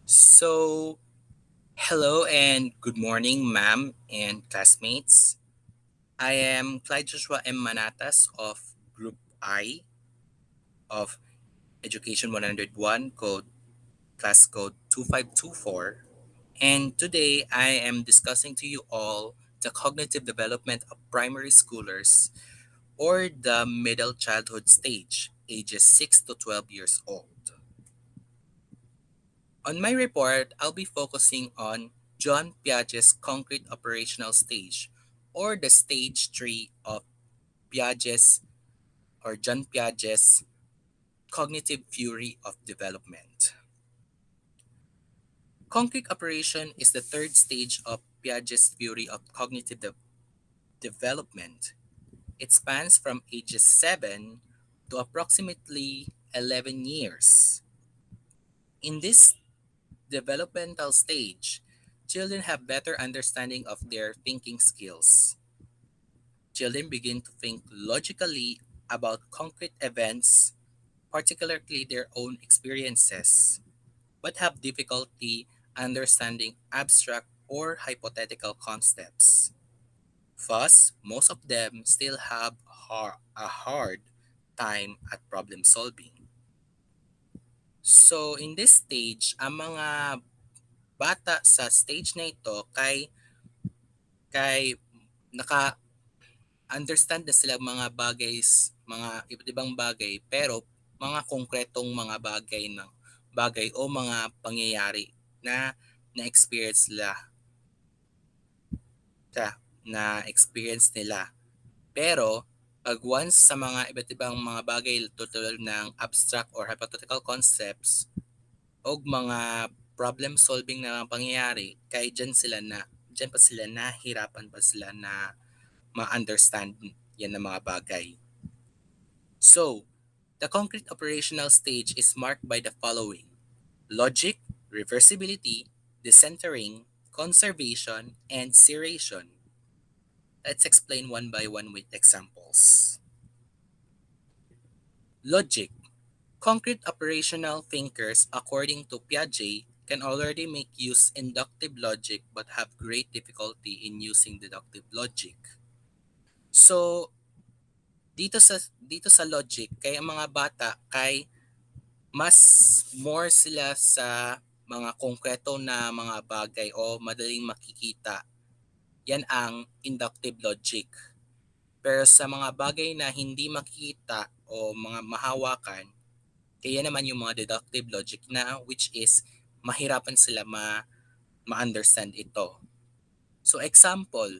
So, hello and good morning, ma'am and classmates. I am Clyde Joshua M. Manatas of Group I of Education 101, class code 2524. And today I am discussing to you all the cognitive development of primary schoolers or the middle childhood stage, ages 6 to 12 years old. On my report, I'll be focusing on John Piaget's concrete operational stage, or the stage 3 of Piaget's or John Piaget's cognitive theory of development. Concrete operation is the third stage of Piaget's theory of cognitive development. It spans from ages 7 to approximately 11 years. In this developmental stage, children have better understanding of their thinking skills. Children begin to think logically about concrete events, particularly their own experiences, but have difficulty understanding abstract or hypothetical concepts. Thus, most of them still have a hard time at problem solving. So, in this stage, ang mga bata sa stage na ito kay naka-understand na sila mga bagay, mga iba't ibang bagay, pero mga konkretong mga bagay o mga pangyayari na na-experience nila, na-experience nila. Pero pag once sa mga iba't ibang mga bagay tulad ng abstract or hypothetical concepts o mga problem solving na pangyayari, kaya dyan pa sila nahirapan pa sila na ma-understand yan ng mga bagay. So, the concrete operational stage is marked by the following: logic, reversibility, decentering, conservation, and serration. Let's explain one by one with examples. Logic. Concrete operational thinkers, according to Piaget, can already make use inductive logic but have great difficulty in using deductive logic. So, dito sa logic, kaya ang mga bata kay mas more sila sa mga konkreto na mga bagay o madaling makikita. Yan ang inductive logic. Pero sa mga bagay na hindi makikita o mga mahawakan, kaya naman yung mga deductive logic na which is mahirapan sila ma-understand ito. So example,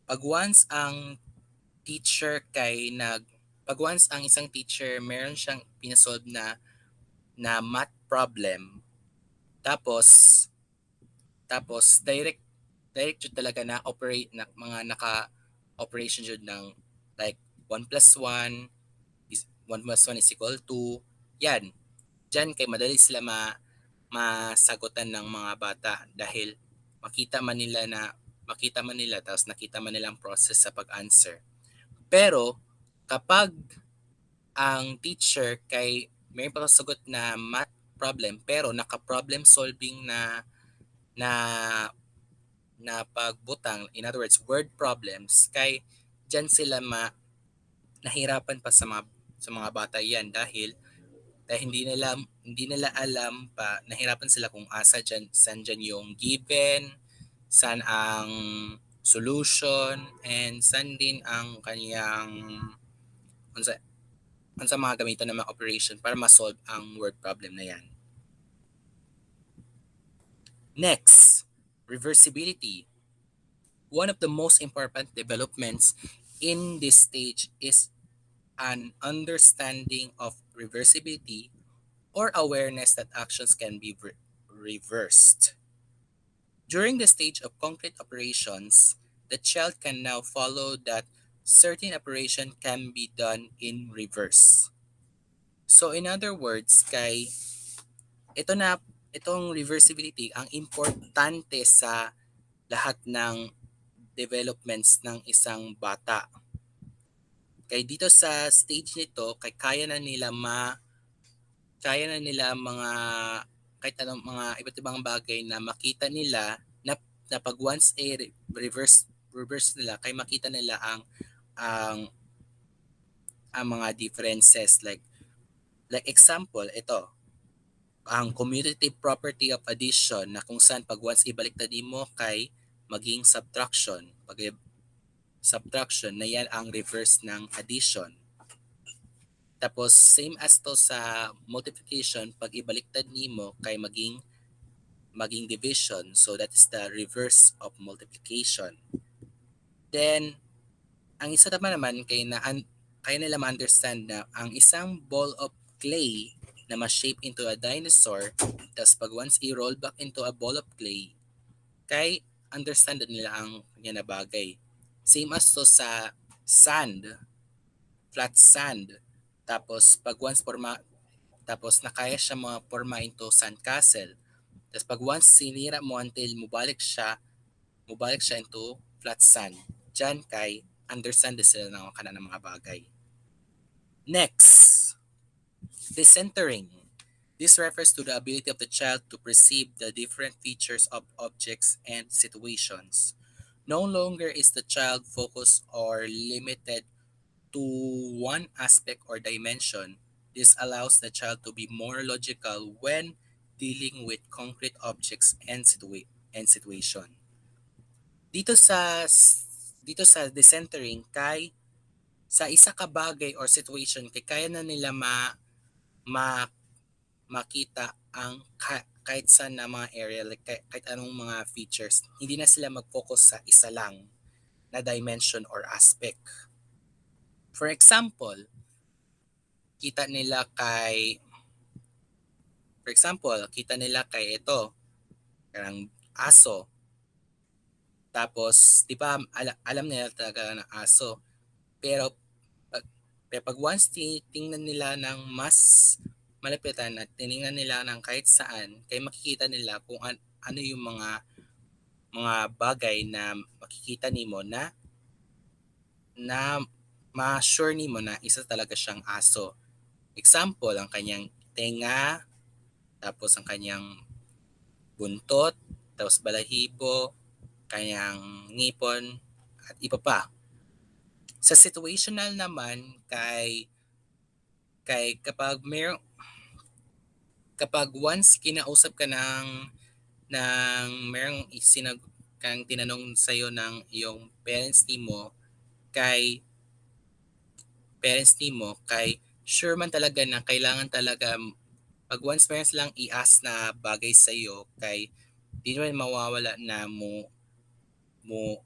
pag once ang teacher kay nag pag once ang isang teacher meron siyang pinasolve na math problem, tapos direct jud talaga na operate na mga naka operation jud ng like 1 plus 1 is equal to yan. Diyan kay madali sila masagutan ng mga bata dahil makita man nila tapos nakita man nila ang process sa pag-answer. Pero kapag ang teacher kay may pasagot na math problem pero naka-problem solving na na pagbutang, in other words, word problems, kay diyan sila nahirapan pa sa mga bata yan dahil hindi nila alam pa, nahirapan sila kung saan dyan yung given, saan ang solution, and saan din ang kaniyang unsa mga gamiton ng mga operation para ma-solve ang word problem na yan. Next, reversibility. One of the most important developments in this stage is an understanding of reversibility or awareness that actions can be reversed. During the stage of concrete operations, the child can now follow that certain operation can be done in reverse. So in other words, ito na itong reversibility ang importante sa lahat ng developments ng isang bata. Kay dito sa stage nito, kaya na nila kaya na nila mga kahit anong mga iba't ibang bagay na makita nila na pag once reverse nila kay makita nila ang ang mga differences like example ito ang commutative property of addition na kung saan pag once ibaliktad mo kay maging subtraction. Pag subtraction na yan ang reverse ng addition. Tapos same as to sa multiplication pag ibaliktad nimo kay maging division. So that is the reverse of multiplication. Then ang isa naman kaya nila ma-understand na ang isang ball of clay na ma-shape into a dinosaur, tapos pag once i-roll back into a ball of clay, kay understand nila ang kanya na bagay. Same as to sa sand, flat sand. Tapos pag once tapos nakaya siya forma into sandcastle. Tapos pag once sinira mo until mubalik siya into flat sand. Diyan kay understand sila ng kanang mga bagay. Next, decentering. This refers to the ability of the child to perceive the different features of objects and situations. No longer is the child focused or limited to one aspect or dimension. This allows the child to be more logical when dealing with concrete objects and situation. Dito sa dito sa decentering kay sa isa ka bagay or situation kay kaya na nila ma makita ang kahit sa na mga area like kahit anong mga features. Hindi na sila mag-focus sa isa lang na dimension or aspect. For example, kita nila kay ito, karang aso. Tapos, di ba, alam nila talaga ng aso. Pero pag once tingnan nila ng mas malapitan at tiningnan nila ng kahit saan, kaya makikita nila kung ano yung mga bagay na makikita nimo na ma-sure nimo na isa talaga siyang aso. Example, ang kanyang tenga, tapos ang kanyang buntot, tapos balahibo, kanyang ngipon, at iba pa. Sa situational naman, kay kapag once kinausap ka ng merong kang tinanong sa'yo ng iyong parents nimo kay sure man talaga na kailangan talaga pag once meron silang i-ask na bagay sa iyo kay di naman mawawala na mo mo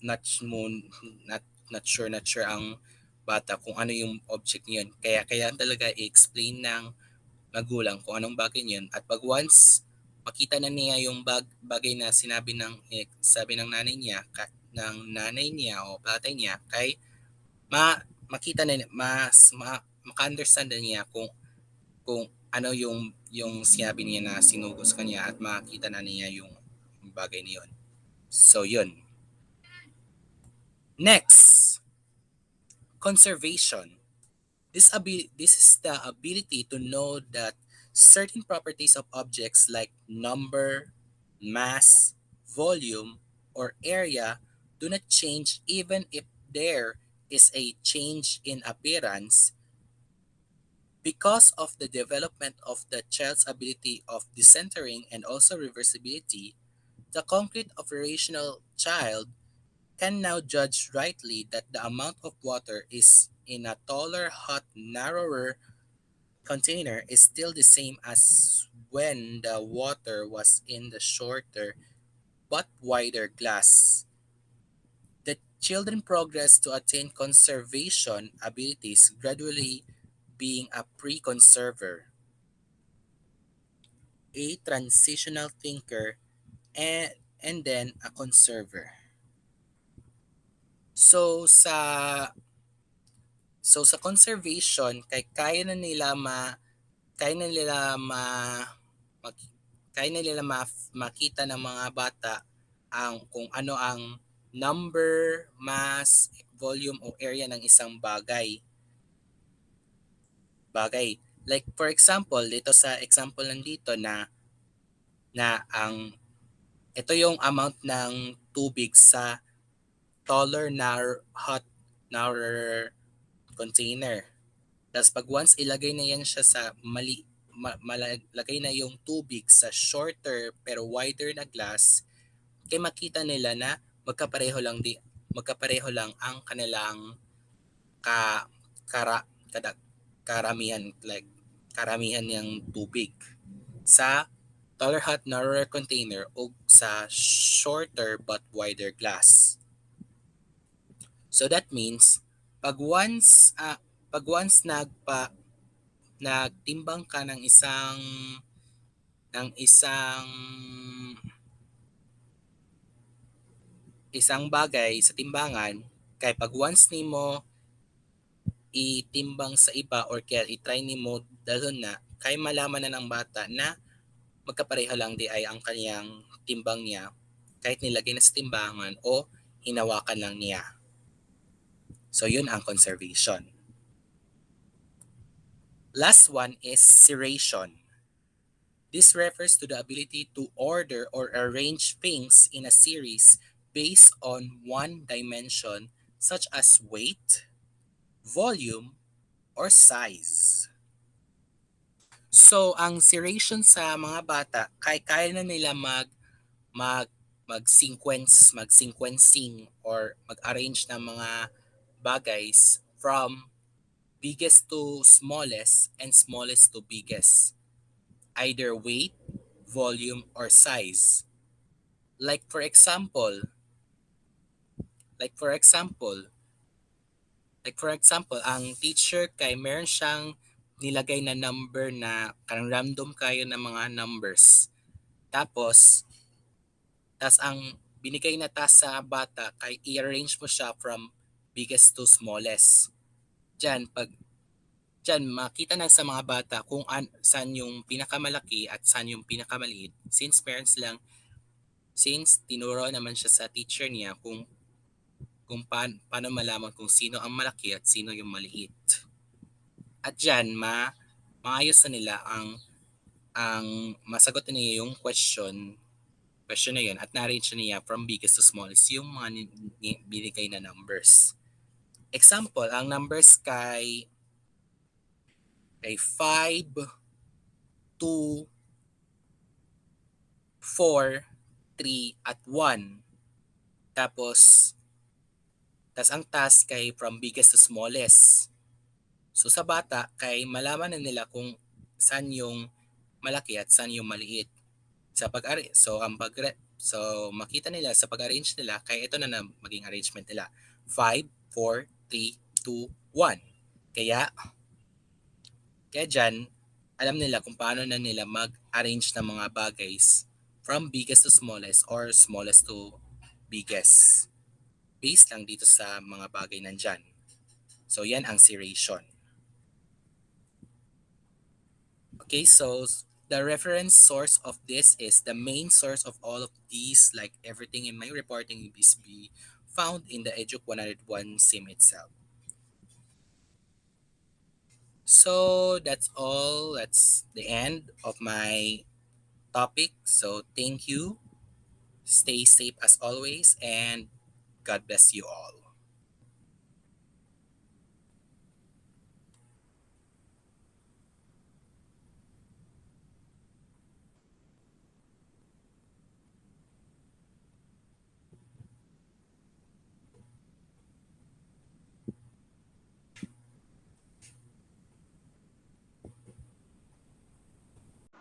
not mo not sure ang bata kung ano yung object niyon. Kaya talaga i-explain ng magulang kung anong bagay niyon at pag once makita na niya yung bagay na sabi ng nanay niya o tatay niya kay makita na maka-understand na niya kung ano yung sinabi niya na sinugo sa kanya at makita na niya yung bagay na yun. So yun. Next, conservation. This is the ability to know that certain properties of objects like number, mass, volume, or area do not change even if there is a change in appearance. Because of the development of the child's ability of decentering and also reversibility, the concrete operational child can now judge rightly that the amount of water is in a taller, hot, narrower container is still the same as when the water was in the shorter but wider glass. The children progress to attain conservation abilities, gradually being a pre-conserver, a transitional thinker, and then a conserver. So sa conservation kaya na nila kaya na nila makita ng mga bata kung ano ang number, mass, volume o area ng isang bagay. Like for example, dito sa example nandito na ang ito yung amount ng tubig sa taller na hot na container. Tapos pag once ilagay na yan siya sa malagay na yung tubig sa shorter pero wider na glass, kay makita nila na magkapareho lang ang kanilang ka kara kada, karamihan like karamihan ng tubig sa taller hot narrower container o sa shorter but wider glass. So that means pag once nagtimbang ka ng isang bagay sa timbangan, kay pag once nimo itimbang sa iba or kaya i-try nimo dalhon na, kay malaman na ng bata na magkapareho lang di ay ang kanyang timbang niya kahit nilagay na sa timbangan o hinawakan lang niya. So yun ang conservation. Last one is serration. This refers to the ability to order or arrange things in a series based on one dimension such as weight, volume, or size. So, ang serration sa mga bata, kaya na nila mag-sequencing or mag-arrange ng mga bagays from biggest to smallest and smallest to biggest. Either weight, volume, or size. Like for example, like for example, ang teacher kay meron siyang nilagay na number na karang random kayo na mga numbers. Tapos ang binigay na task sa bata kay i-arrange mo siya from biggest to smallest. Diyan makita na sa mga bata kung saan yung pinakamalaki at saan yung pinakamaliit. Since tinuro naman siya sa teacher niya kung paano malaman kung sino ang malaki at sino yung maliit. At diyan maayos na nila ang masagot na niya yung question na yun at na-arrange na niya from biggest to smallest yung mga binigay na numbers. Example, ang numbers kay 5, 2, 4, 3, at 1. Tapos ang task kay from biggest to smallest. So sa bata, kay malaman na nila kung saan yung malaki at saan yung maliit. So makita nila sa pag-arrange nila, kay ito na maging arrangement nila. 5, 4, 3, 2, 1. Kaya dyan, alam nila kung paano na nila mag-arrange ng mga bagays from biggest to smallest or smallest to biggest. Based lang dito sa mga bagay nandyan. So yan ang serration. Okay, so the reference source of this is the main source of all of these, like everything in my reporting, is be found in the EDUC 101 SIM itself. So that's all. That's the end of my topic. So thank you. Stay safe as always, and God bless you all.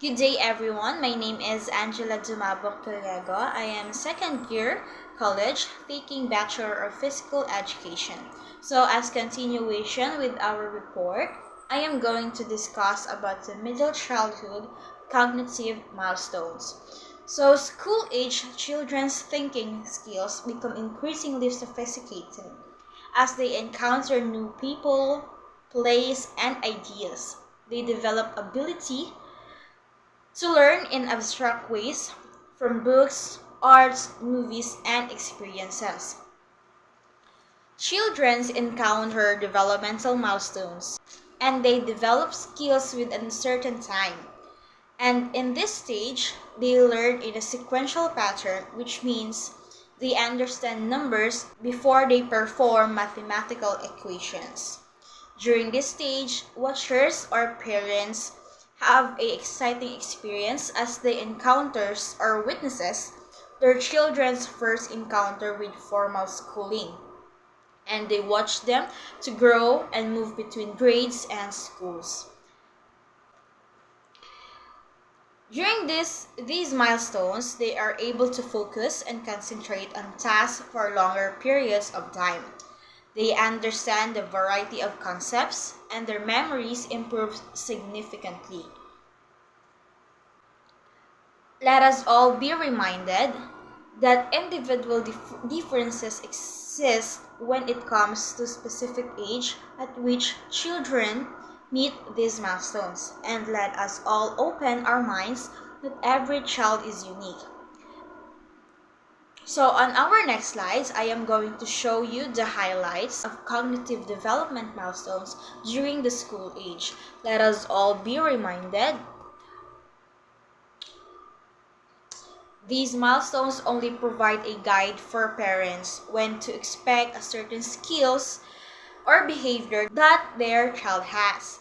Good day everyone, my name is Angela Dumabok Gallego. I am second year college taking Bachelor of Physical Education. So as continuation with our report, I am going to discuss about the middle childhood cognitive milestones. So school-age children's thinking skills become increasingly sophisticated as they encounter new people, place, and ideas. They develop ability to learn in abstract ways from books, arts, movies, and experiences. Children encounter developmental milestones and they develop skills within a certain time. And in this stage, they learn in a sequential pattern, which means they understand numbers before they perform mathematical equations. During this stage, watchers or parents have a exciting experience as they encounters or witnesses their children's first encounter with formal schooling, and they watch them to grow and move between grades and schools. During these milestones, they are able to focus and concentrate on tasks for longer periods of time. They understand the variety of concepts, and their memories improve significantly. Let us all be reminded that individual differences exist when it comes to specific age at which children meet these milestones, and let us all open our minds that every child is unique. So on our next slides, I am going to show you the highlights of cognitive development milestones during the school age. Let us all be reminded these milestones only provide a guide for parents when to expect a certain skills or behavior that their child has.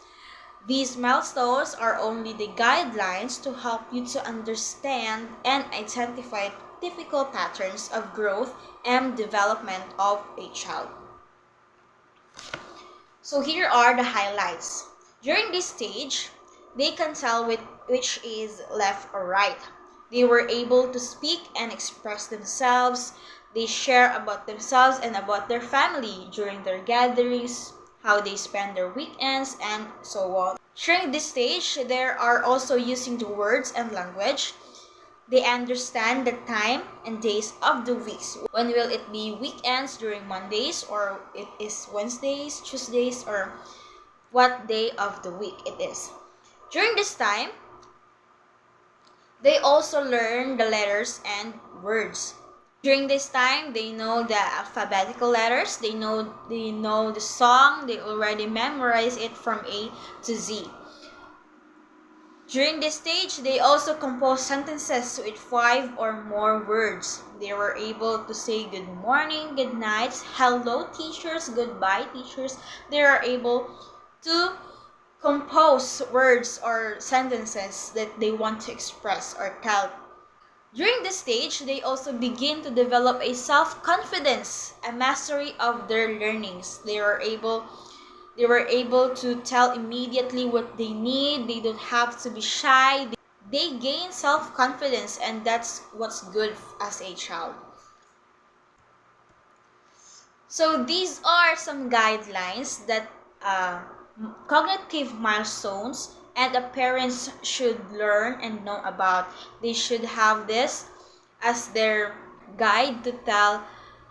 These milestones are only the guidelines to help you to understand and identify typical patterns of growth and development of a child. So here are the highlights. During this stage, they can tell which is left or right. They were able to speak and express themselves. They share about themselves and about their family during their gatherings, how they spend their weekends, and so on. During this stage, they are also using the words and language. They understand the time and days of the weeks. When will it be weekends during Mondays, or it is Wednesdays, Tuesdays, or what day of the week it is. During this time, they also learn the letters and words. During this time, they know the alphabetical letters, they know the song, they already memorize it from A to Z. During this stage, they also compose sentences with 5 or more words. They were able to say good morning, good night, hello teachers, goodbye teachers. They are able to compose words or sentences that they want to express or tell. During this stage, they also begin to develop a self-confidence, a mastery of their learnings. They were able to tell immediately what they need. They don't have to be shy. They gain self-confidence, and that's what's good as a child. So these are some guidelines that cognitive milestones and the parents should learn and know about. They should have this as their guide to tell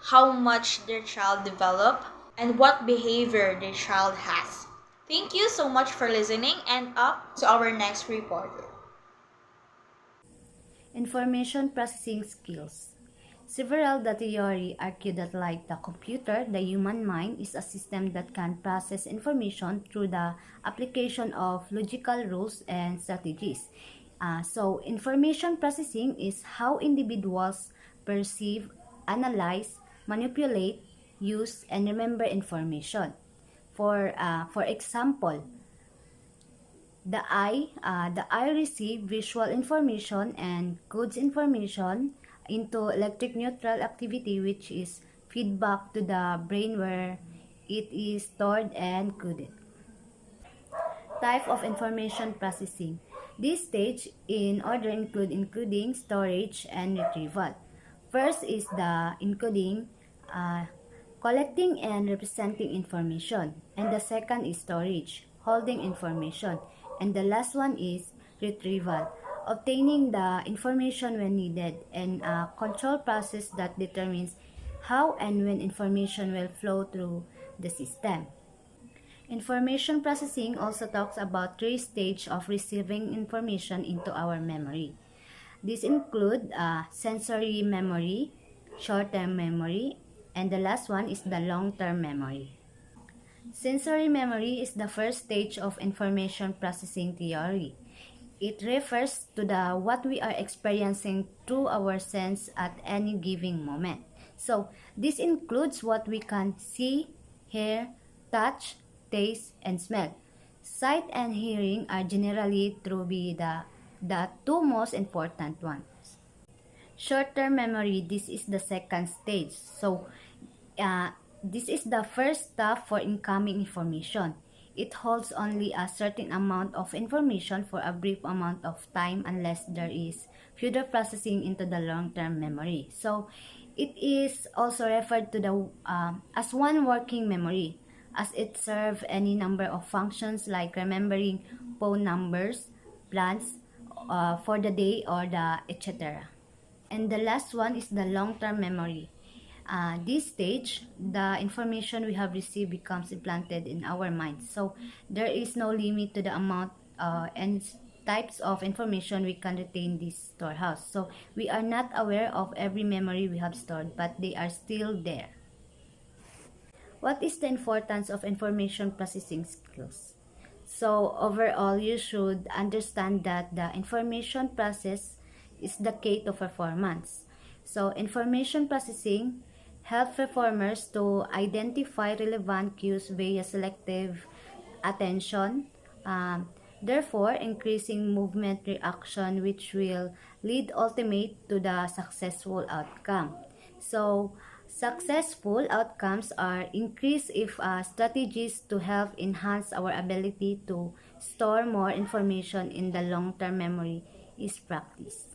how much their child developed and what behavior their child has. Thank you so much for listening, and up to our next reporter. Information processing skills. Several data theory argue that like the computer, the human mind is a system that can process information through the application of logical rules and strategies. So information processing is how individuals perceive, analyze, manipulate, use, and remember information. For example, the eye receive visual information and codes information into electric neutral activity, which is feedback to the brain where it is stored and coded. Type of information processing. This stage in order include encoding, storage, and retrieval. First is the encoding, collecting and representing information. And the second is storage, holding information. And the last one is retrieval, obtaining the information when needed, and a control process that determines how and when information will flow through the system. Information processing also talks about three stages of receiving information into our memory. These include sensory memory, short-term memory, and the last one is the long-term memory. Sensory memory is the first stage of information processing theory. It refers to the what we are experiencing through our sense at any given moment. So, this includes what we can see, hear, touch, taste, and smell. Sight and hearing are generally to be the two most important ones. Short-term memory, this is the second stage. So, uh, this is the first step for incoming information. It holds only a certain amount of information for a brief amount of time unless there is further processing into the long-term memory. So, it is also referred to as one working memory, as it serves any number of functions like remembering phone numbers, plans for the day, or the etc. And the last one is the long-term memory. This stage, the information we have received becomes implanted in our minds. So there is no limit to the amount and types of information we can retain in this storehouse. So we are not aware of every memory we have stored, but they are still there. What is the importance of information processing skills? So overall, you should understand that the information process is the key to performance. So information processing helps performers to identify relevant cues via selective attention, therefore increasing movement reaction, which will lead ultimate to the successful outcome. So successful outcomes are increased if strategies to help enhance our ability to store more information in the long-term memory is practiced.